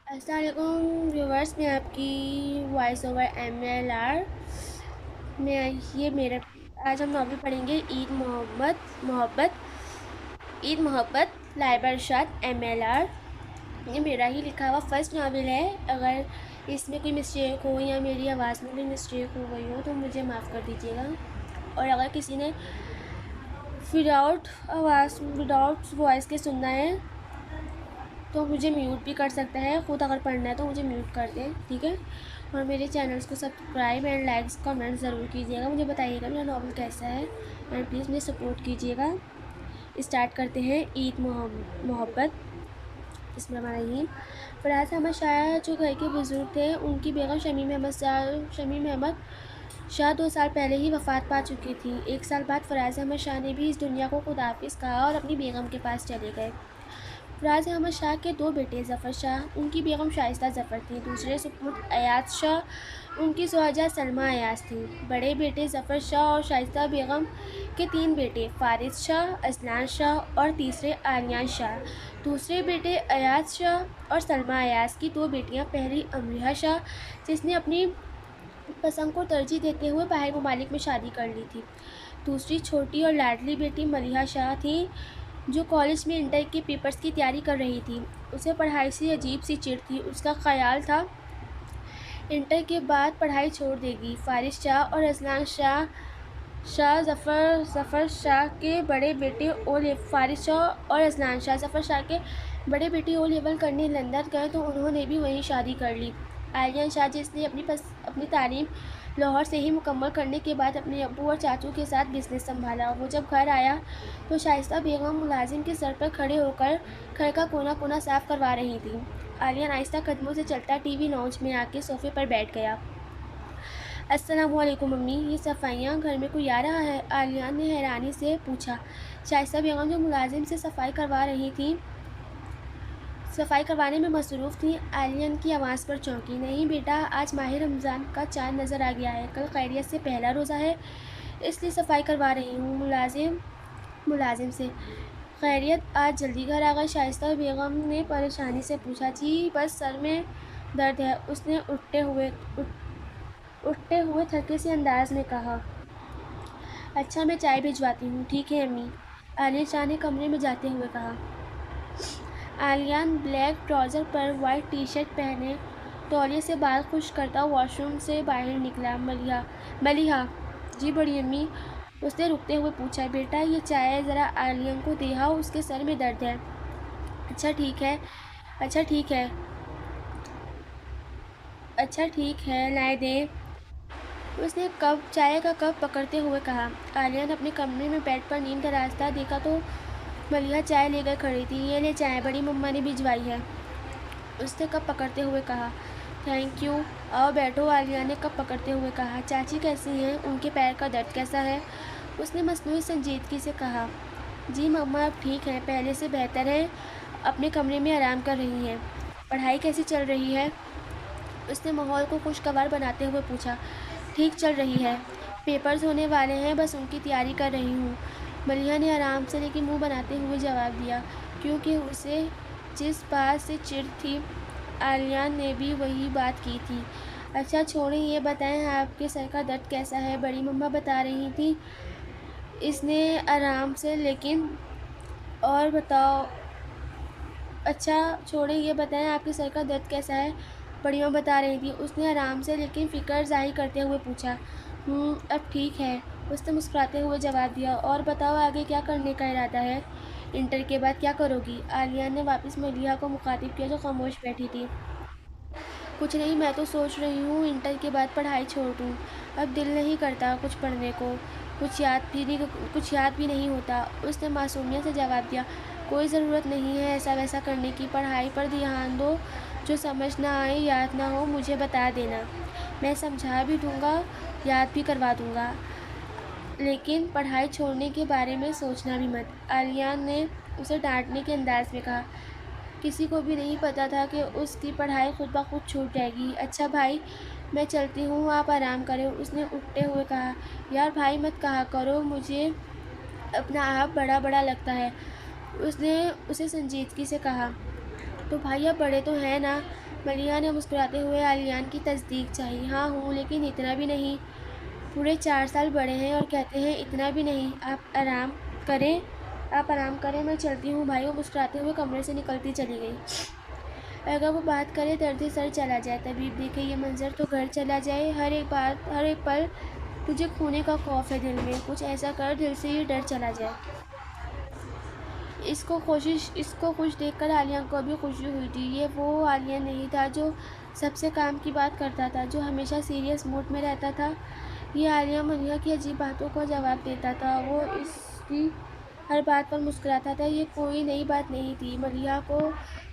السلام علیکم ویورس، میں آپ کی وائس اوور MLR میں یہ میرا آج ہم ناول پڑھیں گے عید محبت لائبہ ارشاد MLR۔ یہ میرا ہی لکھا ہوا فرسٹ ناول ہے۔ اگر اس میں کوئی مسٹیک ہو یا میری آواز میں کوئی مسٹیک ہو گئی ہو تو مجھے معاف کر دیجیے گا، اور اگر کسی نے وداؤٹ وائس کے سننا ہے تو مجھے میوٹ بھی کر سکتا ہے، خود اگر پڑھنا ہے تو مجھے میوٹ کر دیں، ٹھیک ہے؟ اور میرے چینلز کو سبسکرائب اینڈ لائکس کمنٹ ضرور کیجیے گا، مجھے بتائیے گا میرا ناول کیسا ہے، اینڈ پلیز مجھے سپورٹ کیجیے گا۔ اسٹارٹ کرتے ہیں عید محبت۔ بسم اللہ الرحمن الرحیم۔ فراز احمد شاہ جو گھر کے بزرگ تھے، ان کی بیگم شمیم احمد شاہ 2 سال پہلے ہی وفات پا چکی تھی۔ 1 سال بعد فراز احمد شاہ نے بھی اس دنیا کو خداحافظ کہا اور اپنی بیگم کے پاس چلے گئے۔ فراز احمد شاہ کے 2 بیٹے ظفر شاہ، ان کی بیگم شائستہ ظفر تھیں، دوسرے سپرد ایاز شاہ، ان کی زوجہ سلمیٰ ایاز تھیں۔ بڑے بیٹے ظفر شاہ اور شائستہ بیگم کے 3 بیٹے فارس شاہ، اذلان شاہ اور تیسرے آریان شاہ۔ دوسرے بیٹے ایاز شاہ اور سلمیٰ ایاز کی 2 بیٹیاں، پہلی امریہ شاہ جس نے اپنی پسند کو ترجیح دیتے ہوئے باہر ممالک میں شادی کر لی تھی، دوسری چھوٹی اور لاڈلی بیٹی ملیحہ شاہ تھیں جو کالج میں انٹر کے پیپرز کی تیاری کر رہی تھی۔ اسے پڑھائی سے عجیب سی چڑ تھی، اس کا خیال تھا انٹر کے بعد پڑھائی چھوڑ دے گی۔ فارس شاہ اور اذلان شاہ ظفر شاہ کے بڑے بیٹے بڑے بیٹے او لیول کرنے لندن گئے تو انہوں نے بھی وہیں شادی کر لی۔ آریان شاہ جس نے اپنی تعلیم لاہور سے ہی مکمل کرنے کے بعد اپنے ابو اور چاچو کے ساتھ بزنس سنبھالا۔ وہ جب گھر آیا تو شائستہ بیگم ملازم کے سر پر کھڑے ہو کر گھر کا کونا کونا صاف کروا رہی تھی۔ آریان آہستہ قدموں سے چلتا ٹی وی لاؤنج میں آ کے صوفے پر بیٹھ گیا۔ السلام علیکم امی، یہ صفائیاں گھر میں کوئی آ رہا ہے؟ آریان نے حیرانی سے پوچھا۔ شائستہ بیگم جو ملازم سے صفائی کروانے میں مصروف تھیں، آریان کی آواز پر چونکی۔ نہیں بیٹا، آج ماہ رمضان کا چاند نظر آ گیا ہے، کل خیریت سے پہلا روزہ ہے، اس لیے صفائی کروا رہی ہوں۔ ملازم سے خیریت، آج جلدی گھر آ گئے؟ شائستہ بیگم نے پریشانی سے پوچھا۔ جی بس سر میں درد ہے، اس نے اٹھتے ہوئے تھکے سے انداز میں کہا۔ اچھا میں چائے بھجواتی ہوں۔ ٹھیک ہے امی، آریان شاہ نے کمرے میں جاتے ہوئے کہا۔ آریان بلیک ٹراؤزر پر وائٹ ٹی شرٹ پہنے تولیے سے بال خشک کرتا واش روم سے باہر نکلا۔ ملیحہ، جی بڑی امی، اس نے رکتے ہوئے پوچھا۔ بیٹا یہ چائے ذرا آریان کو دے آؤ، اس کے سر میں درد ہے۔ اچھا ٹھیک ہے لائے دیں، اس نے چائے کا کپ پکڑتے ہوئے کہا۔ آریان اپنے کمرے میں بیڈ پر نیند آراستہ دیکھا تو ملیحہ چائے لے کر کھڑی تھی۔ یہ لے چائے، بڑی مما نے بھجوائی ہے، اس نے کپ پکڑتے ہوئے کہا۔ تھینک یو، آؤ بیٹھو، آریان نے کپ پکڑتے ہوئے کہا۔ چاچی کیسی ہیں؟ ان کے پیر کا درد کیسا ہے؟ اس نے مصنوعی سنجیدگی سے کہا۔ جی مما اب ٹھیک ہیں، پہلے سے بہتر ہیں، اپنے کمرے میں آرام کر رہی ہیں۔ پڑھائی کیسی چل رہی ہے؟ اس نے ماحول کو خوشگوار بناتے ہوئے پوچھا۔ ٹھیک چل رہی ہے، پیپرز ہونے والے ہیں، بس ان کی تیاری کر رہی ہوں، ملیحہ نے آرام سے لیکن منہ بناتے ہوئے جواب دیا، کیونکہ اسے جس بات سے چڑ تھی آریان نے بھی وہی بات کی تھی۔ اچھا چھوڑیں، یہ بتائیں آپ کے سر کا درد کیسا ہے؟ بڑی مما بتا رہی تھیں، اس نے آرام سے لیکن اور بتاؤ۔ اچھا چھوڑیں، یہ بتائیں آپ کے سر کا درد کیسا ہے؟ بڑی ماں بتا رہی تھی، اس نے آرام سے لیکن فکر ظاہر کرتے ہوئے پوچھا۔ اب ٹھیک ہے، اس نے مسکراتے ہوئے جواب دیا۔ اور بتاؤ آگے کیا کرنے کا ارادہ ہے؟ انٹر کے بعد کیا کرو گی؟ آریان نے واپس ملیحہ کو مخاطب کیا جو خاموش بیٹھی تھی۔ کچھ نہیں، میں تو سوچ رہی ہوں انٹر کے بعد پڑھائی چھوڑ دوں، اب دل نہیں کرتا کچھ پڑھنے کو، کچھ یاد بھی نہیں ہوتا، اس نے معصومیت سے جواب دیا۔ کوئی ضرورت نہیں ہے ایسا ویسا کرنے کی، پڑھائی پر دھیان دو، جو سمجھ نہ آئے، یاد نہ ہو، مجھے بتا دینا، میں سمجھا بھی دوں گا، یاد بھی کروا دوں گا، لیکن پڑھائی چھوڑنے کے بارے میں سوچنا بھی مت، آریان نے اسے ڈانٹنے کے انداز میں کہا۔ کسی کو بھی نہیں پتا تھا کہ اس کی پڑھائی خود بخود چھوٹ جائے گی۔ اچھا بھائی، میں چلتی ہوں، آپ آرام کریں، اس نے اٹھتے ہوئے کہا۔ یار بھائی مت کہا کرو، مجھے اپنا آپ بڑا بڑا لگتا ہے، اس نے اسے سنجیدگی سے کہا۔ تو بھائی اب بڑے تو ہیں نا، ملیحہ نے مسکراتے ہوئے عالیان کی تصدیق چاہی۔ ہاں ہوں، لیکن اتنا بھی نہیں۔ پورے 4 سال بڑے ہیں اور کہتے ہیں اتنا بھی نہیں۔ آپ آرام کریں، میں چلتی ہوں بھائی۔ وہ مسکراتے ہوئے کمرے سے نکلتی چلی گئی۔ اگر وہ بات کرے درد سر چلا جائے، طبیب دیکھے یہ منظر تو گھر چلا جائے۔ ہر ایک پل تجھے کھونے کا خوف ہے دل میں، کچھ ایسا کر دل سے یہ ڈر چلا جائے۔ اس کو خوش دیکھ کر عالیہ کو بھی خوشی ہوئی تھی۔ یہ وہ عالیہ نہیں تھا جو سب سے کام کی بات کرتا تھا، جو ہمیشہ سیریس موڈ میں رہتا تھا۔ یہ عالیہ ملیحہ کی عجیب باتوں کو جواب دیتا تھا، وہ اس کی ہر بات پر مسکراتا تھا۔ یہ کوئی نئی بات نہیں تھی۔ ملیحہ کو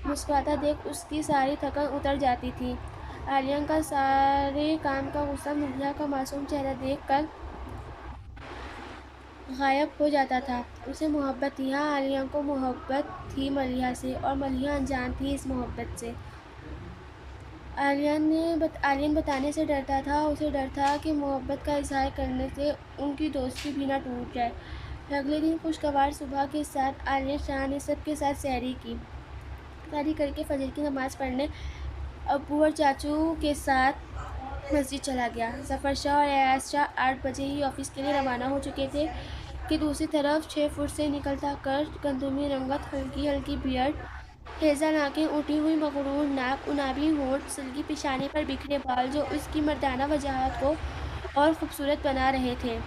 مسکراتا دیکھ اس کی ساری تھکن اتر جاتی تھی۔ عالیہ کا سارے کام کا غصہ ملیحہ کا معصوم چہرہ دیکھ کر غائب ہو جاتا تھا۔ اسے محبت تھی، ہاں عالیہ کو محبت تھی ملیحہ سے، اور ملیحہ انجان تھی اس محبت سے۔ عالیہ بتانے سے ڈرتا تھا، اسے ڈر تھا کہ محبت کا اظہار کرنے سے ان کی دوستی بھی نہ ٹوٹ جائے۔ اگلے دن خوشگوار صبح کے ساتھ عالیہ شاہ نے سب کے ساتھ سحری کر کے فجر کی نماز پڑھنے ابو اور چاچو کے ساتھ مسجد چلا گیا۔ ظفر شاہ اور ایاز شاہ 8 بجے ہی آفس کے لیے روانہ ہو چکے تھے کہ دوسری طرف 6 فٹ سے نکلتا کر گندمی رنگت، ہلکی ہلکی بیئرڈ، ہیزل آنکھیں، اٹھی ہوئی مغرور ناک، انابی ہونٹ، سلکی پیشانی پر بکھرے بال جو اس کی مردانہ وجاہت کو اور خوبصورت بنا رہے تھے۔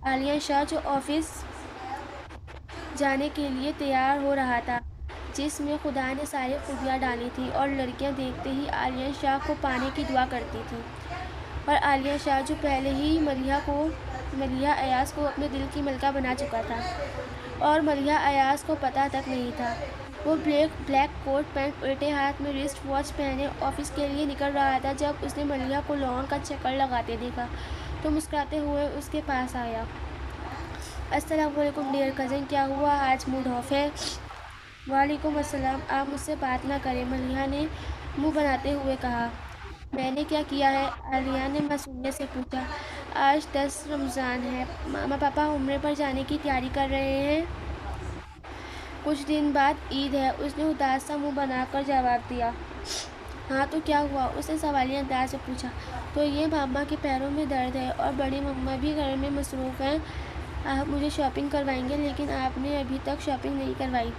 عالیہ شاہ جو آفس جانے کے لیے تیار ہو رہا تھا، جس میں خدا نے ساری خوبیاں ڈالی تھیں، اور لڑکیاں دیکھتے ہی عالیہ شاہ کو پانے کی دعا کرتی تھیں۔ اور عالیہ شاہ جو پہلے ہی ملیحہ ایاز کو اپنے دل کی ملکہ بنا چکا تھا، اور ملیحہ ایاز کو پتہ تک نہیں تھا۔ وہ بلیک کوٹ پینٹ الٹے ہاتھ میں رسٹ واچ پہنے آفس کے لیے نکل رہا تھا جب اس نے ملیحہ کو لان کا چکر لگاتے دیکھا تو مسکراتے ہوئے اس کے پاس آیا۔ السلام علیکم ڈیئر کزن، کیا ہوا، آج موڈ آف ہے؟ وعلیکم السلام، آپ مجھ سے بات نہ کریں، ملیحہ نے منہ بناتے ہوئے کہا۔ میں نے کیا کیا ہے؟ عالیہ نے معصومیت سے پوچھا۔ آج 10 رمضان ہے، ماما پاپا عمرے پر جانے کی تیاری کر رہے ہیں، کچھ دن بعد عید ہے، اس نے اداس سا منہ بنا کر جواب دیا۔ ہاں تو کیا ہوا؟ اس نے سوالیہ انداز میں پوچھا۔ تو یہ ماما کے پیروں میں درد ہے اور بڑی مما بھی گھر میں مصروف ہیں، آپ مجھے شاپنگ کروائیں گے، لیکن آپ نے ابھی تک شاپنگ نہیں کروائی۔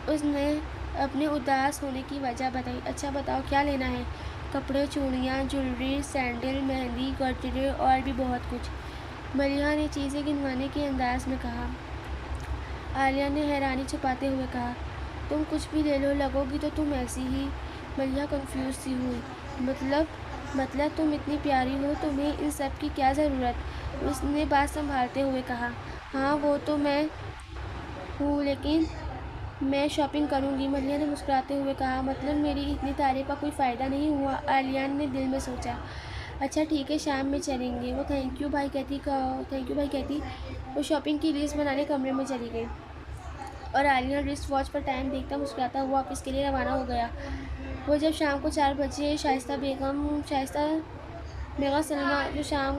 اس نے اپنے اداس ہونے کی وجہ بتائی۔ اچھا بتاؤ کیا لینا ہے؟ کپڑے، چوڑیاں، جویلری، سینڈل، مہندی، گٹرے اور بھی بہت کچھ، ملیحہ نے چیزیں گنوانے کے انداز میں کہا۔ عالیہ نے حیرانی چھپاتے ہوئے کہا، تم کچھ بھی لے لو، لگو گی تو تم ایسی ہی۔ ملیحہ کنفیوز سی ہوئی۔ مطلب تم اتنی پیاری ہو، تمہیں ان سب کی کیا ضرورت؟ اس نے بات سنبھالتے ہوئے کہا۔ ہاں وہ تو میں ہوں، لیکن میں شاپنگ کروں گی، ملیحہ نے مسکراتے ہوئے کہا۔ مطلب میری اتنی تعریف کا کوئی فائدہ نہیں ہوا؟ عالیہ نے دل میں سوچا۔ اچھا ٹھیک ہے، شام میں چلیں گے، وہ تھینک یو بھائی کہتی وہ شاپنگ کی لسٹ بنانے کمرے میں چلی گئی، اور عالیہ رسٹ واچ پر ٹائم دیکھتا مسکراتا ہوا آفس کے لیے روانہ ہو گیا۔ وہ جب شام کو 4 بجے شائستہ بیگم سلمیٰ جو شام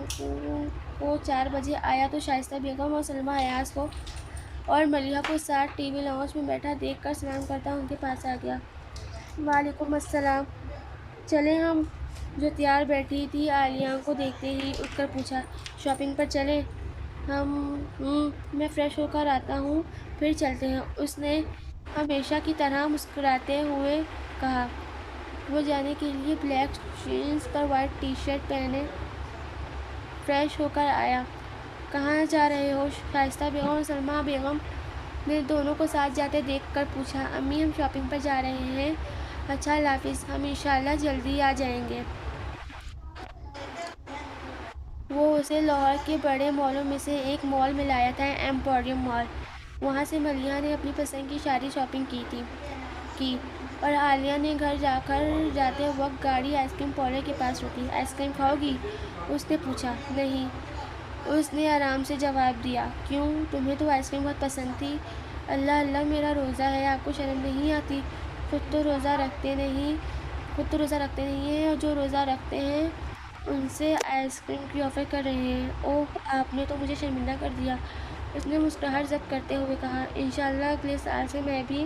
کو 4 بجے آیا تو شائستہ بیگم اور سلمیٰ ایاز کو اور ملیحہ کو ساتھ ٹی وی لاؤنج میں بیٹھا دیکھ کر سلام کرتا ان کے پاس آ گیا۔ وعلیکم السلام، چلیں ہم؟ جو تیار بیٹھی تھی عالیہ کو دیکھتے ہی اٹھ کر پوچھا۔ شاپنگ پر چلیں؟ میں فریش ہو کر آتا ہوں، پھر چلتے ہیں، اس نے ہمیشہ کی طرح مسکراتے ہوئے کہا۔ وہ جانے کے لیے بلیک جینس پر وائٹ ٹی شرٹ پہنے فریش ہو کر آیا۔ کہاں جا رہے ہو؟ شائستہ بیگم اور سلمیٰ بیگم نے دونوں کو ساتھ جاتے دیکھ کر پوچھا۔ امی ہم شاپنگ پر جا رہے ہیں۔ اچھا اللہ حافظ، ہم انشاءاللہ جلدی آ جائیں گے۔ وہ اسے لاہور کے بڑے مالوں میں سے ایک مال میں لایا تھا، ایمپوریم مال۔ وہاں سے ملیحہ نے اپنی پسند کی ساری شاپنگ کی اور عالیہ نے گھر جاتے وقت گاڑی آئس کریم پارلر کے پاس روکی۔ آئس کریم کھاؤ گی؟ اس نے پوچھا۔ نہیں، اس نے آرام سے جواب دیا۔ کیوں؟ تمہیں تو آئس کریم بہت پسند تھی۔ اللہ اللہ، میرا روزہ ہے، آپ کو شرم نہیں آتی؟ خود تو روزہ رکھتے نہیں ہیں، اور جو روزہ رکھتے ہیں ان سے آئس کریم کی آفر کر رہے ہیں۔ اوہ، آپ نے تو مجھے شرمندہ کر دیا، اس نے مسکراہٹ ضبط کرتے ہوئے کہا۔ انشاءاللہ اگلے سال سے میں بھی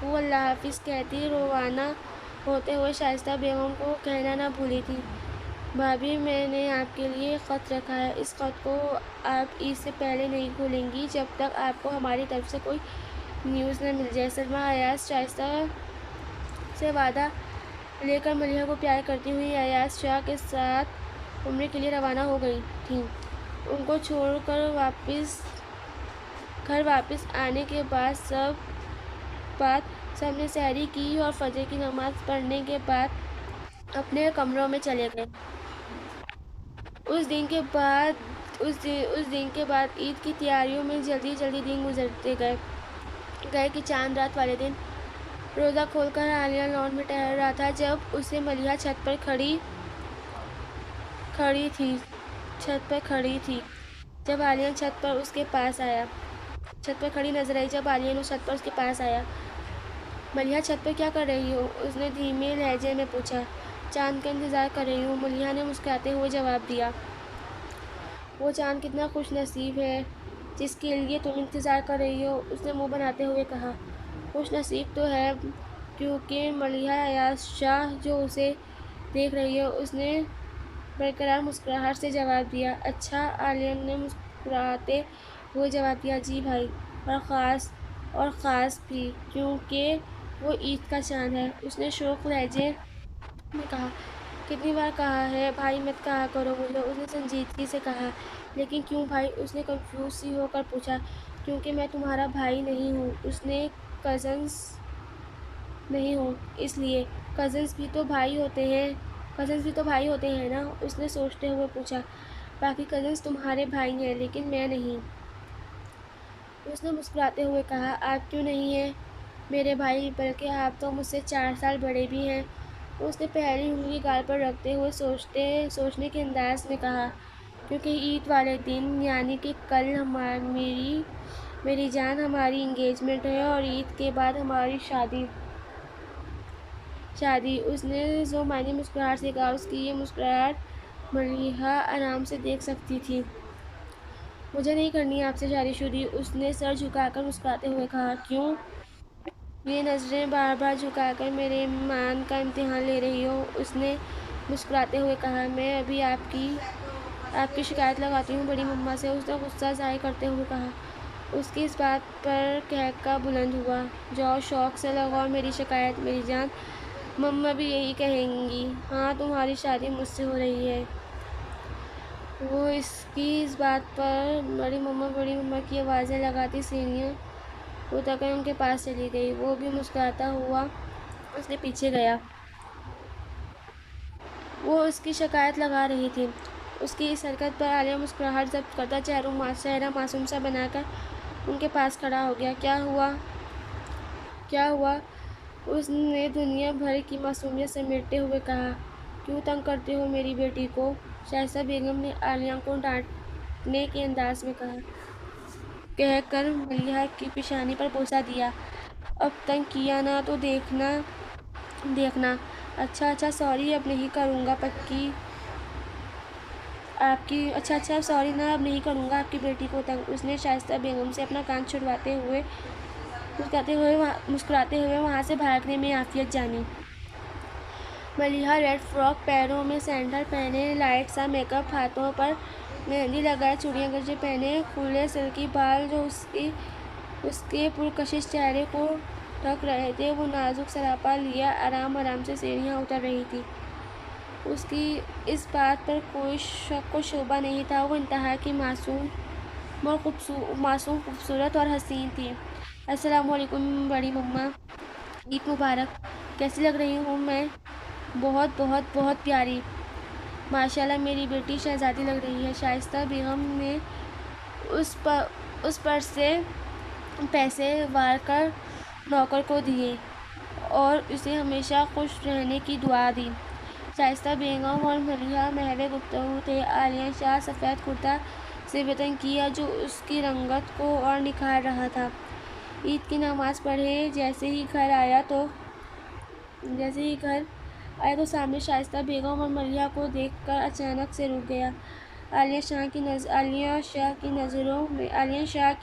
کو اللہ حافظ کہتی روانہ ہوتے ہوئے شائستہ بیگم کو کہنا نہ بھولی تھی، بھابھی میں نے آپ کے لیے ایک خط رکھا ہے، اس خط کو آپ عید سے پہلے نہیں کھولیں گی جب تک آپ کو ہماری طرف سے کوئی نیوز نہ مل جائے۔ سلمیٰ ایاز شائستہ سے وعدہ لے کر ملیحہ کو پیار کرتی ہوئی ایاز شاہ کے ساتھ عمرے کے لیے روانہ ہو گئی تھیں۔ ان کو چھوڑ کر گھر واپس آنے کے بعد سب نے سحری کی اور فجر کی نماز پڑھنے کے بعد اپنے کمروں میں چلے گئے۔ اس دن کے بعد عید کی تیاریوں میں جلدی دن گزرتے گئے کہ چاند رات والے دن روزہ کھول کر عالیہ لان میں ٹہل رہا تھا جب اسے ملیحہ چھت پر کھڑی تھی جب عالیہ چھت پر اس کے پاس آیا۔ ملیحہ چھت پر کیا کر رہی ہو؟ اس نے دھیمے لہجے میں پوچھا۔ چاند کا انتظار کر رہی ہوں، ملیحہ نے مسکراتے ہوئے جواب دیا۔ وہ چاند کتنا خوش نصیب ہے جس کے لیے تم انتظار کر رہی ہو، اس نے منہ بناتے ہوئے کہا۔ خوش نصیب تو ہے کیونکہ ملیحہ ایاز شاہ جو اسے دیکھ رہی ہے، اس نے برقرار مسکراہٹ سے جواب دیا۔ اچھا، عالیہ نے مسکراتے ہوئے جواب دیا۔ جی بھائی، اور خاص بھی کیونکہ وہ عید کا چاند ہے، اس نے شوخ لہجے میں کہا۔ کتنی بار کہا ہے بھائی مت کہا کرو مجھے، اس نے سنجیدگی سے کہا۔ لیکن کیوں بھائی؟ اس نے کنفیوز سی ہو کر پوچھا۔ کیونکہ میں تمہارا بھائی نہیں ہوں، اس نے کزنز نہیں ہوں اس لیے۔ کزنز بھی تو بھائی ہوتے ہیں نا، اس نے سوچتے ہوئے پوچھا۔ باقی کزنز تمہارے بھائی ہیں لیکن میں نہیں، اس نے مسکراتے ہوئے کہا۔ آپ کیوں نہیں ہیں میرے بھائی، بلکہ آپ تو مجھ سے 4 سال بڑے بھی ہیں، اس نے پہلی انگلی گال پر رکھتے ہوئے سوچنے کے انداز میں کہا۔ کیونکہ عید والے دن یعنی کہ کل میری جان ہماری انگیجمنٹ ہے اور عید کے بعد ہماری شادی، اس نے ذومعنی مسکراہٹ سے کہا۔ اس کی یہ مسکراہٹ ملیحہ آرام سے دیکھ سکتی تھی۔ مجھے نہیں کرنی آپ سے شادی شدی، اس نے سر جھکا کر مسکراتے ہوئے کہا۔ کیوں یہ نظریں بار بار جھکا کر میرے ایمان کا امتحان لے رہی ہو؟ اس نے مسکراتے ہوئے کہا۔ میں ابھی آپ کی شکایت لگاتی ہوں بڑی مما سے، اس نے غصہ ظاہر کرتے ہوئے کہا۔ اس کی اس بات پر قہقہہ بلند ہوا۔ جاؤ شوق سے لگاؤ میری شکایت میری جان، مما بھی یہی کہیں گی۔ ہاں تمہاری شادی مجھ سے ہو رہی ہے۔ وہ اس کی اس بات پر بڑی مما کی آوازیں لگاتی سیڑھیاں اتر کر ان کے پاس چلی گئی۔ وہ بھی مسکراتا ہوا اس کے پیچھے گیا۔ وہ اس کی شکایت لگا رہی تھی۔ اس کی اس حرکت پر عالیہ مسکراہٹ ضبط کرتا چہرہ معصوم سا بنا کر ان کے پاس کھڑا ہو گیا۔ کیا ہوا؟ اس نے دنیا بھر کی معصومیت سمیٹتے ہوئے کہا۔ کیوں تنگ کرتے ہو میری بیٹی کو؟ شائستہ بیگم نے عالیہ کو ڈانٹنے کے انداز میں کہہ کر ملیحہ کی پیشانی پر بوسہ دیا۔ اب تنگ کیا نہ تو دیکھنا۔ اچھا سوری، اب نہیں کروں گا اب نہیں کروں گا آپ کی بیٹی کو تنگ، اس نے شائستہ بیگم سے اپنا کان چھڑواتے ہوئے مسکراتے ہوئے وہاں سے بھاگنے میں عافیت جانی۔ ملیحہ ریڈ فراک، پیروں میں سینڈل پہنے، لائٹ سا میک اپ، ہاتھوں پر مہندی لگائے، چوڑیاں گجرے پہنے، کھلے سلکی بال جو اس کے پرکشش چہرے کو ڈھک رہے تھے، وہ نازک سراپا لیے آرام سے سیڑھیاں اتر رہی تھی۔ اس کی اس بات پر کوئی شک و شبہ نہیں تھا، وہ انتہا کی معصوم، خوبصورت اور حسین تھی۔ السلام علیکم بڑی مما، عید مبارک، کیسی لگ رہی ہوں میں؟ بہت پیاری، ماشاءاللہ میری بیٹی شہزادی لگ رہی ہے۔ شائستہ بیگم نے اس پرس سے پیسے وار کر نوکر کو دیے اور اسے ہمیشہ خوش رہنے کی دعا دی۔ شائستہ بیگم اور ملیحہ محو گفتگو تھے۔ عالیہ شاہ سفید کرتا زیبتن کیا جو اس کی رنگت کو اور نکھار رہا تھا۔ عید کی نماز پڑھے جیسے ہی گھر آیا تو سامنے شائستہ بیگم اور ملیحہ کو دیکھ کر اچانک سے رک گیا۔ عالیہ شاہ کی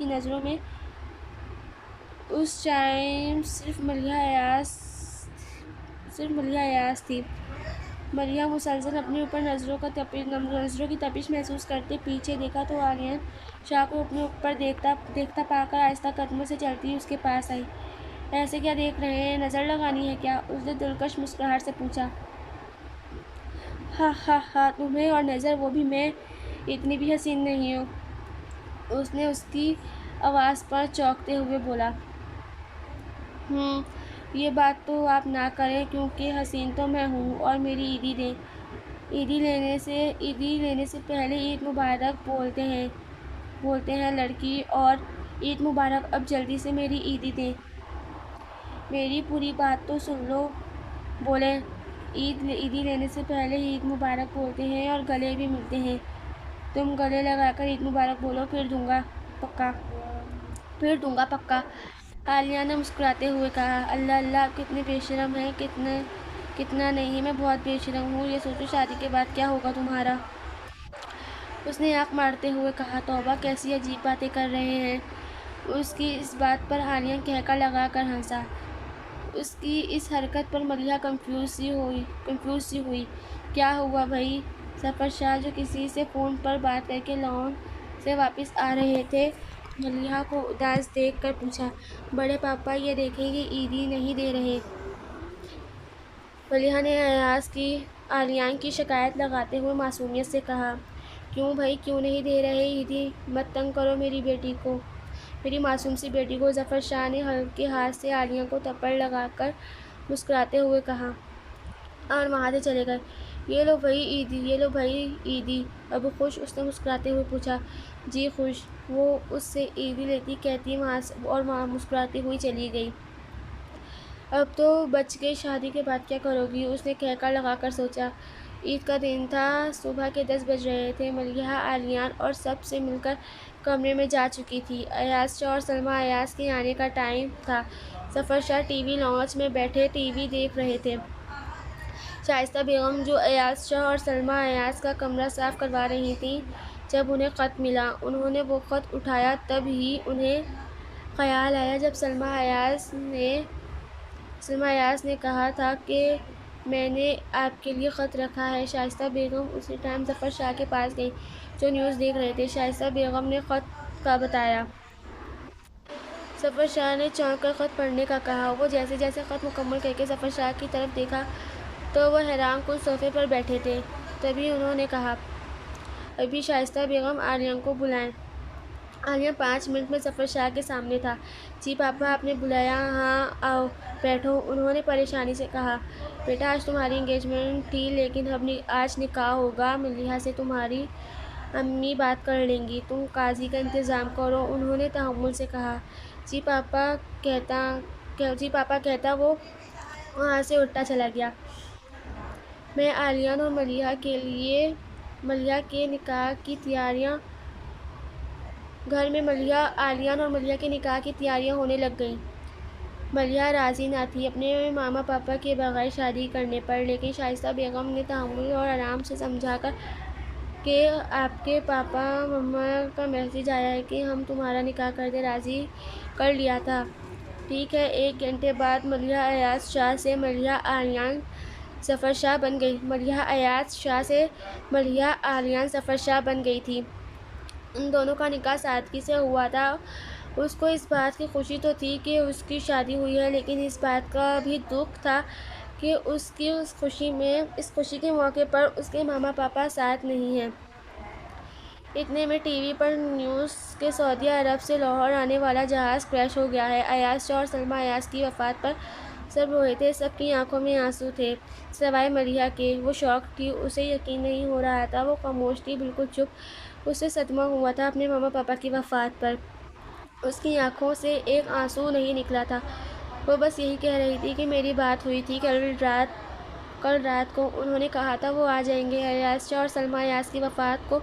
نظروں میں اس ٹائم صرف ملیحہ ایاز تھی۔ ملیحہ مسلسل اپنے اوپر نظروں کی تپش محسوس کرتے پیچھے دیکھا تو آریان شاہ کو اپنے اوپر دیکھتا پا کر آہستہ قدموں سے چلتی اس کے پاس آئی۔ ایسے کیا دیکھ رہے ہیں، نظر لگانی ہے کیا؟ اس نے دلکش مسکراہٹ سے پوچھا۔ ہا تمہیں اور نظر، وہ بھی میں اتنی بھی حسین نہیں ہوں، اس نے اس کی آواز پر چونکتے ہوئے بولا۔ یہ بات تو آپ نہ کریں، کیونکہ حسین تو میں ہوں، اور میری عیدی دیں۔ عیدی لینے سے پہلے عید مبارک بولتے ہیں لڑکی، اور عید مبارک۔ اب جلدی سے میری عیدی دیں۔ میری پوری بات تو سن لو۔ بولیں۔ عیدی لینے سے پہلے عید مبارک بولتے ہیں اور گلے بھی ملتے ہیں۔ تم گلے لگا کر عید مبارک بولو، پھر دوں گا پکا۔ عالیہ نے مسکراتے ہوئے کہا۔ اللہ آپ کتنے بے شرم ہیں۔ کتنا نہیں، میں بہت بے شرم ہوں۔ یہ سوچو شادی کے بعد کیا ہوگا تمہارا۔ اس نے آنکھ مارتے ہوئے کہا۔ توبہ، کیسی عجیب باتیں کر رہے ہیں۔ اس کی اس بات پر عالیہ قہقہ لگا کر ہنسا۔ اس کی اس حرکت پر ملیحہ کنفیوز سی ہوئی۔ کیا ہوا بھئی؟ ظفر شاہ، جو کسی سے فون پر بات کر کے لاہور سے واپس آ رہے تھے، ملیحہ کو اداس دیکھ کر پوچھا۔ بڑے پاپا، یہ دیکھیں، یہ عیدی نہیں دے رہے۔ ملیحہ نے عالیہ کی شکایت لگاتے ہوئے معصومیت سے کہا۔ کیوں بھئی، کیوں نہیں دے رہے عیدی؟ مت تنگ کرو میری معصوم سی بیٹی کو، ظفر شاہ نے ہلکے ہاتھ سے عالیہ کو تھپڑ لگا کر مسکراتے ہوئے کہا، اور وہاں سے چلے گئے۔ یہ لو بھئی عیدی۔ اب خوش؟ اس نے مسکراتے ہوئے پوچھا۔ جی خوش۔ وہ اس سے عیدی لیتی کہتی اور وہاں مسکراتی ہوئی چلی گئی۔ اب تو بچ گئی، شادی کے بعد کیا کرو گی؟ اس نے قہقہ لگا کر سوچا۔ عید کا دن تھا، صبح کے 10 بج رہے تھے۔ ملیحہ، عالیہ اور سب سے مل کر کمرے میں جا چکی تھی۔ ایاز شاہ اور سلمیٰ ایاز کے آنے کا ٹائم تھا۔ ظفر شاہ ٹی وی لاؤنج میں بیٹھے ٹی وی دیکھ رہے تھے۔ شائستہ بیگم، جو ایاز شاہ اور سلمیٰ ایاز کا کمرہ صاف کروا رہی تھیں، جب انہیں خط ملا، انہوں نے وہ خط اٹھایا۔ تب ہی انہیں خیال آیا جب سلمیٰ ایاز نے کہا تھا کہ میں نے آپ کے لیے خط رکھا ہے۔ شائستہ بیگم اسی ٹائم ظفر شاہ کے پاس گئیں، جو نیوز دیکھ رہے تھے۔ شائستہ بیگم نے خط کا بتایا۔ ظفر شاہ نے چونک کر خط پڑھنے کا کہا۔ وہ جیسے خط مکمل کر کے ظفر شاہ کی طرف دیکھا تو وہ حیران کن صوفے پر بیٹھے تھے۔ تبھی انہوں نے کہا، ابھی شائستہ بیگم، عالیہ کو بلائیں۔ عالیہ 5 منٹ میں ظفر شاہ کے سامنے تھا۔ جی پاپا، آپ نے بلایا؟ ہاں آؤ بیٹھو، انہوں نے پریشانی سے کہا۔ بیٹا، آج تمہاری انگیجمنٹ تھی، لیکن اب آج نکاح ہوگا۔ ملیحہ سے تمہاری امی بات کر لیں گی، تم قاضی کا انتظام کرو، انہوں نے تحمل سے کہا۔ جی پاپا کہتا وہ وہاں سے اٹھتا چلا گیا۔ میں عالیہ اور ملیحہ کے نکاح کی تیاریاں گھر میں عالیہ اور ملیحہ کے نکاح کی تیاریاں ہونے لگ گئیں۔ ملیحہ راضی نہ تھی اپنے ماما پاپا کے بغیر شادی کرنے پر، لیکن شائستہ بیگم نے تحمل اور آرام سے سمجھا کر کہ آپ کے پاپا مما کا میسج آیا ہے کہ ہم تمہارا نکاح کر دیں، راضی کر لیا تھا۔ ٹھیک ہے۔ 1 گھنٹے بعد ملیحہ ایاز شاہ سے ملیحہ عالیہ ظفر شاہ بن گئی۔ ملیحہ ایاز شاہ سے ملیحہ عالیہ ظفر شاہ بن گئی تھی۔ ان دونوں کا نکاح سادگی سے ہوا تھا۔ اس کو اس بات کی خوشی تو تھی کہ اس کی شادی ہوئی ہے، لیکن اس بات کا بھی دکھ تھا کہ اس کی اس خوشی کے موقع پر اس کے ماما پاپا ساتھ نہیں ہیں۔ اتنے میں ٹی وی پر نیوز کہ سعودی عرب سے لاہور آنے والا جہاز کریش ہو گیا ہے۔ ایاز شاہ اور سلمیٰ ایاز کی وفات پر سب روئے تھے، سب کی آنکھوں میں آنسو تھے، سوائے ملیحہ کے۔ وہ شاک تھی، اسے یقین نہیں ہو رہا تھا، وہ خاموش تھی، بالکل چپ۔ اسے صدمہ ہوا تھا اپنے ماما پاپا کی وفات پر۔ اس کی آنکھوں سے ایک آنسو نہیں نکلا تھا۔ وہ بس یہی کہہ رہی تھی کہ میری بات ہوئی تھی کل رات کو، انہوں نے کہا تھا وہ آ جائیں گے۔ ایاز شاہ اور سلمیٰ ایاز کی وفات کو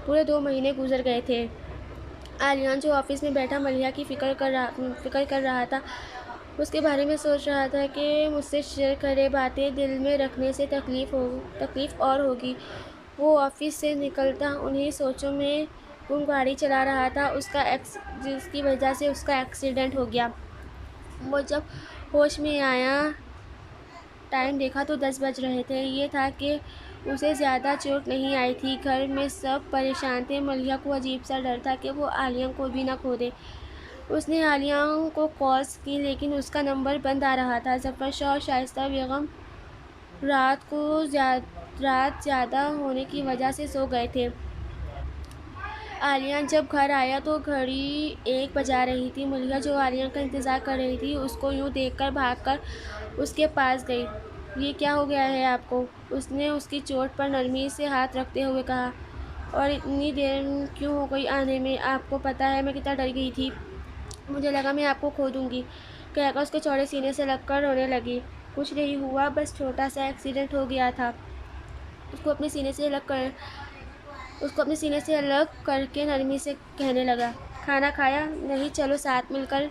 پورے 2 مہینے گزر گئے تھے۔ عالیہ، جو آفس میں بیٹھا ملیحہ کی فکر کر رہا تھا، اس کے بارے میں سوچ رہا تھا کہ مجھ سے شیئر کرے باتیں دل میں رکھنے سے تکلیف اور ہوگی۔ وہ آفس سے نکلتا انہی سوچوں میں گاڑی چلا رہا تھا جس کی وجہ سے اس کا ایکسیڈنٹ ہو گیا۔ وہ جب ہوش میں آیا ٹائم دیکھا تو 10 بج رہے تھے۔ یہ تھا کہ اسے زیادہ چوٹ نہیں آئی تھی۔ گھر میں سب پریشان تھے۔ ملیحہ کو عجیب سا ڈر تھا کہ وہ عالیہ کو بھی نہ کھو دے۔ اس نے عالیہ کو کالز کی لیکن اس کا نمبر بند آ رہا تھا۔ ظفر شاہ اور شائستہ بیگم رات زیادہ ہونے کی وجہ سے سو گئے تھے۔ عالیہ جب گھر آیا تو گھڑی 1 بجا رہی تھی۔ ملیحہ جو عالیہ کا انتظار کر رہی تھی اس کو یوں دیکھ کر بھاگ کر اس کے پاس گئی۔ یہ کیا ہو گیا ہے آپ کو؟ اس نے اس کی چوٹ پر نرمی سے ہاتھ رکھتے ہوئے کہا۔ اور اتنی دیر کیوں ہو گئی آنے میں؟ آپ کو پتہ ہے میں کتنا ڈر گئی تھی۔ مجھے لگا میں آپ کو کھو دوں گی، کہہ کر اس کے چوڑے سینے سے لگ کر رونے لگی۔ کچھ نہیں ہوا، بس چھوٹا سا ایکسیڈنٹ ہو گیا تھا۔ اس کو اپنے سینے سے الگ کر کے نرمی سے کہنے لگا۔ کھانا کھایا؟ نہیں، چلو ساتھ مل کر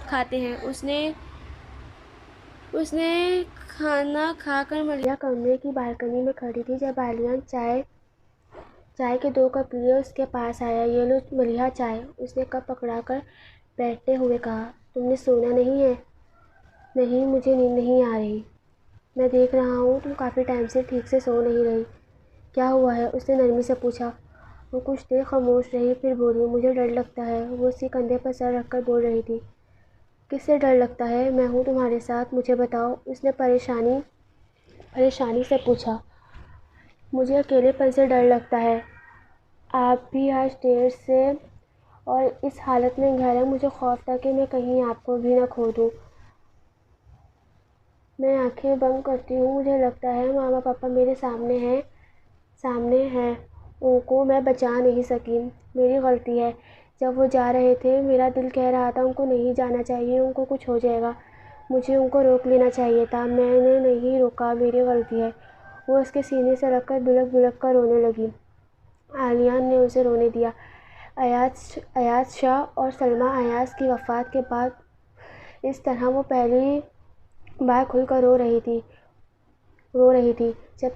کھاتے ہیں۔ اس نے کھانا کھا کر ملیحہ کمرے کی بالکنی میں کھڑی تھی جب عالیہ چائے کے 2 کپ لیے اس کے پاس آیا۔ یہ لو ملیحہ چائے، اس نے کپ پکڑا کر بیٹھتے ہوئے کہا۔ تم نے سونا نہیں ہے؟ نہیں، مجھے نیند نہیں آ رہی۔ میں دیکھ رہا ہوں تم کافی ٹائم سے ٹھیک سے سو نہیں رہی۔ کیا ہوا ہے؟ اس نے نرمی سے پوچھا۔ وہ کچھ دیر خاموش رہی، پھر بولی، مجھے ڈر لگتا ہے۔ وہ اس کے کندھے پر سر رکھ کر بول رہی تھی۔ کس سے ڈر لگتا ہے؟ میں ہوں تمہارے ساتھ، مجھے بتاؤ، اس نے پریشانی سے پوچھا۔ مجھے اکیلے پن سے ڈر لگتا ہے۔ آپ بھی آج دیر سے اور اس حالت میں گھر ہیں، مجھے خوف تھا کہ میں کہیں آپ کو بھی نہ کھو دوں۔ میں آنکھیں بند کرتی ہوں، مجھے لگتا ہے ماما پاپا میرے سامنے ہیں، ان کو میں بچا نہیں سکی۔ میری غلطی ہے۔ جب وہ جا رہے تھے میرا دل کہہ رہا تھا ان کو نہیں جانا چاہیے، ان کو کچھ ہو جائے گا، مجھے ان کو روک لینا چاہیے تھا، میں نے نہیں روکا، میری غلطی ہے۔ وہ اس کے سینے سے لگ کر بلک بلک کر رونے لگی۔ عالیہ نے اسے رونے دیا۔ ایاز شاہ اور سلمیٰ ایاز کی وفات کے بعد اس طرح وہ پہلی بار کھل کر رو رہی تھی۔ جب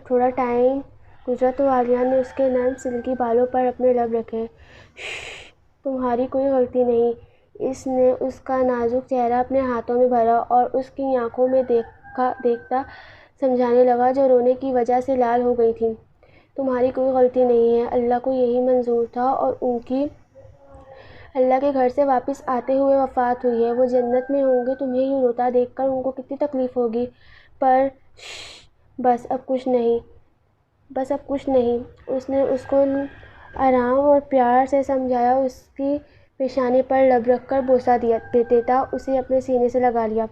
تھوڑا ٹائم گزرا تو عالیہ نے اس کے نرم سلکی بالوں پر اپنے لب رکھے۔ شش، تمہاری کوئی غلطی نہیں۔ اس نے اس کا نازک چہرہ اپنے ہاتھوں میں بھرا اور اس کی آنکھوں میں دیکھتا سمجھانے لگا جو رونے کی وجہ سے لال ہو گئی تھیں۔ تمہاری کوئی غلطی نہیں ہے، اللہ کو یہی منظور تھا اور ان کی اللہ کے گھر سے واپس آتے ہوئے وفات ہوئی ہے۔ وہ جنت میں ہوں گے، تمہیں یوں روتا دیکھ کر ان کو کتنی تکلیف ہوگی، پر بس اب کچھ نہیں۔ اس نے اس کو آرام اور پیار سے سمجھایا، اس کی پیشانی پر لب رکھ کر بوسہ دیتا اسے اپنے سینے سے لگا لیا۔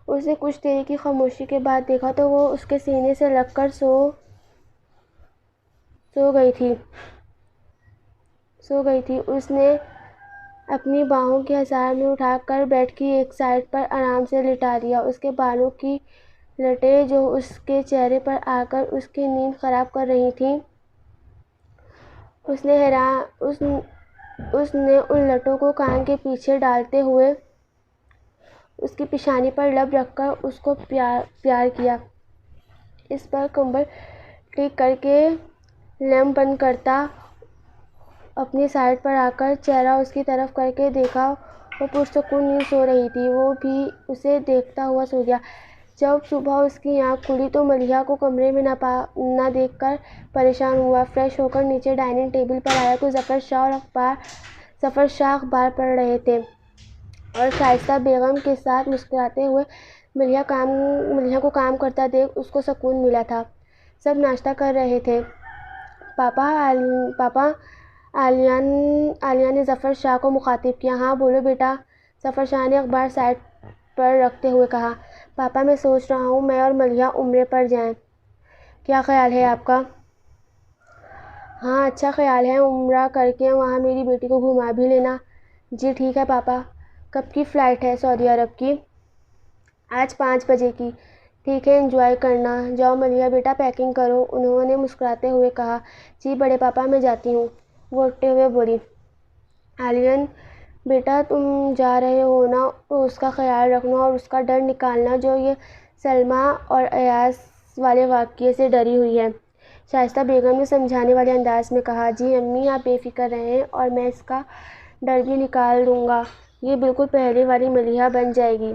اس نے کچھ دیر کی خاموشی کے بعد دیکھا تو وہ اس کے سینے سے لگ کر سو گئی تھی۔ اس نے اپنی باہوں کے حصار میں اٹھا کر بیڈ کی ایک سائیڈ پر آرام سے لٹا دیا۔ اس کے بالوں کی لٹیں جو اس کے چہرے پر آ کر اس کی نیند خراب کر رہی تھیں، اس نے ان لٹوں کو کان کے پیچھے ڈالتے ہوئے اس کی پیشانی پر لب رکھ کر اس کو پیار کیا۔ اس پر کمبل ٹھیک کر کے لیمپ بند کرتا اپنی سائیڈ پر آ کر چہرہ اس کی طرف کر کے دیکھا۔ وہ پرسکون نیند سو رہی تھی۔ وہ بھی اسے دیکھتا ہوا سو گیا۔ جب صبح اس کی آنکھ کھلی تو ملیحہ کو کمرے میں نہ دیکھ کر پریشان ہوا۔ فریش ہو کر نیچے ڈائننگ ٹیبل پر آیا تو ظفر شاہ اخبار پڑھ رہے تھے اور شائستہ بیگم کے ساتھ مسکراتے ہوئے۔ ملیحہ کو کام کرتا دیکھ اس کو سکون ملا تھا۔ سب ناشتہ کر رہے تھے۔ پاپا، عالیہ نے ظفر شاہ کو مخاطب کیا۔ ہاں بولو بیٹا، ظفر شاہ نے اخبار سائیڈ پر رکھتے ہوئے کہا۔ پاپا، میں سوچ رہا ہوں میں اور ملیحہ عمرے پر جائیں، کیا خیال ہے آپ کا؟ ہاں، اچھا خیال ہے، عمرہ کر کے وہاں میری بیٹی کو گھما بھی لینا۔ جی ٹھیک ہے پاپا۔ کب کی فلائٹ ہے سعودی عرب کی؟ آج 5 بجے کی۔ ٹھیک ہے، انجوائے کرنا۔ جاؤ ملیحہ بیٹا، پیکنگ کرو، انہوں نے مسکراتے ہوئے کہا۔ جی بڑے پاپا، میں جاتی ہوں، وہ اٹھتے ہوئے بولی۔ عالیہ، بیٹا تم جا رہے ہو نا تو اس کا خیال رکھنا اور اس کا ڈر نکالنا جو یہ سلمیٰ اور ایاز والے واقعے سے ڈری ہوئی ہے۔ شائستہ بیگم نے سمجھانے والے انداز میں کہا۔ جی امی، آپ بے فکر رہیں اور میں اس کا ڈر بھی نکال دوں گا۔ یہ بالکل پہلے والی ملیحہ بن جائے گی،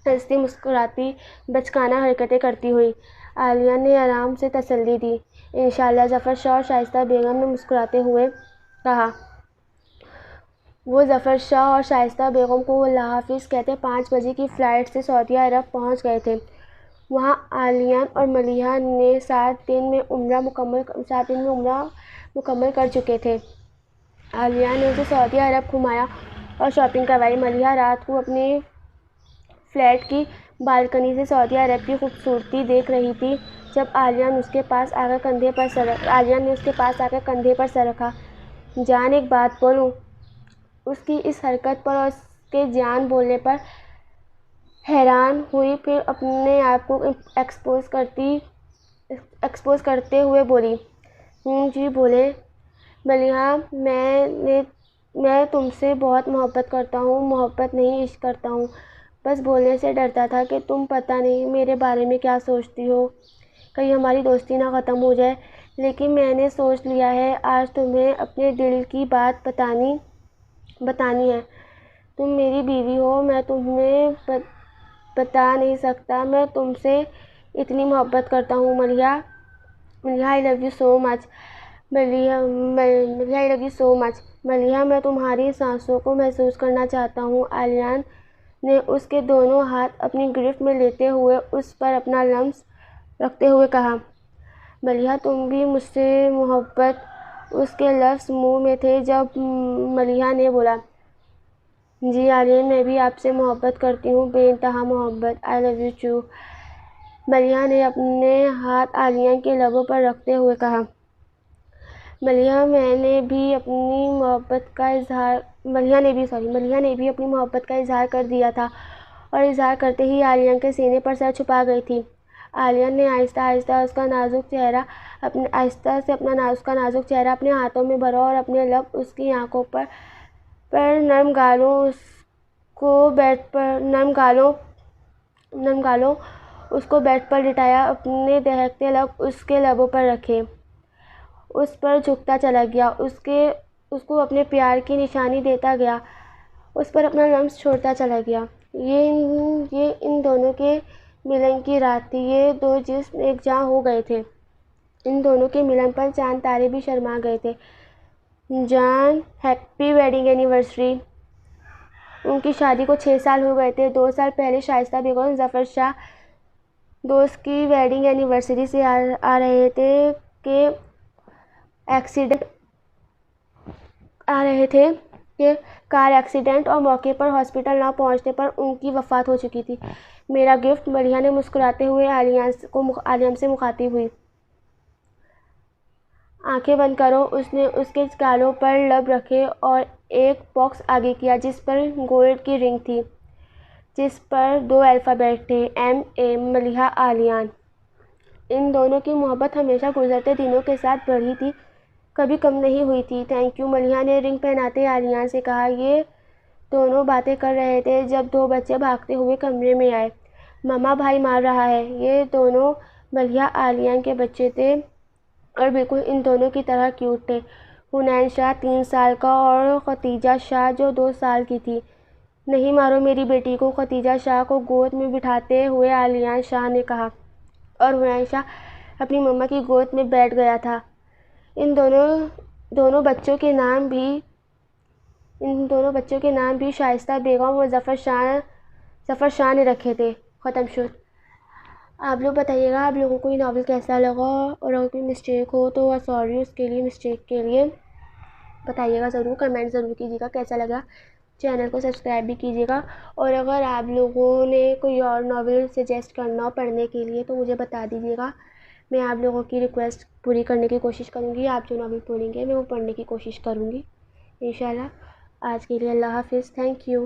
ہنستی مسکراتی بچکانہ حرکتیں کرتی ہوئی عالیہ نے آرام سے تسلی دی۔ انشاءاللہ، ظفر شاہ اور شائستہ بیگم نے مسکراتے ہوئے کہا۔ وہ ظفر شاہ اور شائستہ بیگم کو اللہ حافظ کہتے 5 بجے کی فلائٹ سے سعودی عرب پہنچ گئے تھے۔ وہاں عالیہ اور ملیحہ نے 7 دن میں عمرہ مکمل کر چکے تھے۔ عالیہ نے اسے سعودی عرب گھمایا اور شاپنگ کروائی۔ ملیحہ رات کو اپنے فلیٹ کی بالکنی سے سعودی عرب کی خوبصورتی دیکھ رہی تھی جب عالیہ نے اس کے پاس آ کر کندھے پر سر رکھا۔ جان، ایک بات بولوں؟ اس کی اس حرکت پر اور اس کے جان بولنے پر حیران ہوئی، پھر اپنے آپ کو ایکسپوز کرتے ہوئے بولی، جی بولیں ملیحہ، میں تم سے بہت محبت کرتا ہوں، محبت نہیں عشق کرتا ہوں، بس بولنے سے ڈرتا تھا کہ تم پتہ نہیں میرے بارے میں کیا سوچتی ہو، کہیں ہماری دوستی نہ ختم ہو جائے، لیکن میں نے سوچ لیا ہے آج تمہیں اپنے دل کی بات بتانی ہے۔ تم میری بیوی ہو، میں تمہیں بتا نہیں سکتا میں تم سے اتنی محبت کرتا ہوں Maleeha, I love you so much Maleeha, I love you so much Maleeha, میں تمہاری سانسوں کو محسوس کرنا چاہتا ہوں۔ عالیہ نے اس کے دونوں ہاتھ اپنی گرفت میں لیتے ہوئے اس پر اپنا لمس رکھتے ہوئے کہا۔ ملیحہ، تم بھی مجھ سے محبت؟ اس کے لفظ منہ میں تھے جب ملیحہ نے بولا، جی عالیہ، میں بھی آپ سے محبت کرتی ہوں، بے انتہا محبت، I love you too Maleeha نے اپنے ہاتھ عالیہ کے لبوں پر رکھتے ہوئے کہا۔ ملیحہ نے بھی اپنی محبت کا اظہار کر دیا تھا اور اظہار کرتے ہی عالیہ کے سینے پر سر چھپا گئی تھی۔ عالیہ نے آہستہ آہستہ اس کا نازک چہرہ اپنے ہاتھوں میں بھرا اور اپنے لب اس کی آنکھوں پر نرم گالوں اس کو بیڈ پر لٹایا، اپنے دہکتے لب اس کے لبوں پر رکھے، اس پر جھکتا چلا گیا، اس کو اپنے پیار کی نشانی دیتا گیا، اس پر اپنا لمس چھوڑتا چلا گیا۔ یہ ان دونوں کے ملن کی رات تھی، یہ دو جسم ایک جاں ہو گئے تھے۔ ان دونوں کے ملن پر چاند تارے بھی شرما گئے تھے۔ جان، ہیپی ویڈنگ اینیورسری۔ ان کی شادی کو 6 سال ہو گئے تھے۔ 2 سال پہلے شائستہ بیگم اور ظفر شاہ دوست کی ویڈنگ اینیورسری سے آ رہے تھے کہ کار ایکسیڈنٹ اور موقع پر ہاسپٹل نہ پہنچنے پر ان کی وفات ہو چکی تھی۔ میرا گفٹ، ملیحہ نے مسکراتے ہوئے عالیہ سے مخاطب ہوئی۔ آنکھیں بند کرو۔ اس نے اس کے گالوں پر لب رکھے اور ایک باکس آگے کیا جس پر گولڈ کی رنگ تھی، جس پر 2 الفابیٹ تھے، MA ملیحہ عالیہ۔ ان دونوں کی محبت ہمیشہ گزرتے دنوں کے ساتھ بڑھی تھی، کبھی کم نہیں ہوئی تھی۔ تھینک یو ملیحہ نے رنگ پہناتے عالیہ سے کہا۔ یہ دونوں باتیں کر رہے تھے جب 2 بچے بھاگتے ہوئے کمرے میں آئے۔ مما، بھائی مار رہا ہے۔ یہ دونوں ملیحہ عالیہ کے بچے تھے اور بالکل ان دونوں کی طرح کیوٹ تھے۔ حنین شاہ 3 سال کا اور ختیجہ شاہ جو 2 سال کی تھی۔ نہیں مارو میری بیٹی کو، ختیجہ شاہ کو گود میں بٹھاتے ہوئے عالیہ شاہ نے کہا، اور حنین شاہ اپنی مما کی گود میں بیٹھ گیا تھا۔ ان دونوں بچوں کے نام بھی شائستہ بیگم اور ظفر شاہ نے رکھے تھے۔ ختم شد۔ آپ لوگ بتائیے گا آپ لوگوں کو یہ ناول کیسا لگا، اور اگر کوئی مسٹیک ہو تو سوری اس کے لیے، مسٹیک کے لیے بتائیے گا ضرور، کمنٹ ضرور کیجیے گا کیسا لگا۔ چینل کو سبسکرائب بھی کیجیے گا، اور اگر آپ لوگوں نے کوئی اور ناول سجیسٹ کرنا ہو پڑھنے کے لیے تو مجھے بتا دیجیے گا، میں آپ لوگوں کی ریکویسٹ پوری کرنے کی کوشش کروں گی۔ آپ جو ناول بولیں گے میں وہ پڑھنے کی کوشش کروں گی انشاءاللہ۔ آج کے لیے اللہ حافظ، تھینک یو۔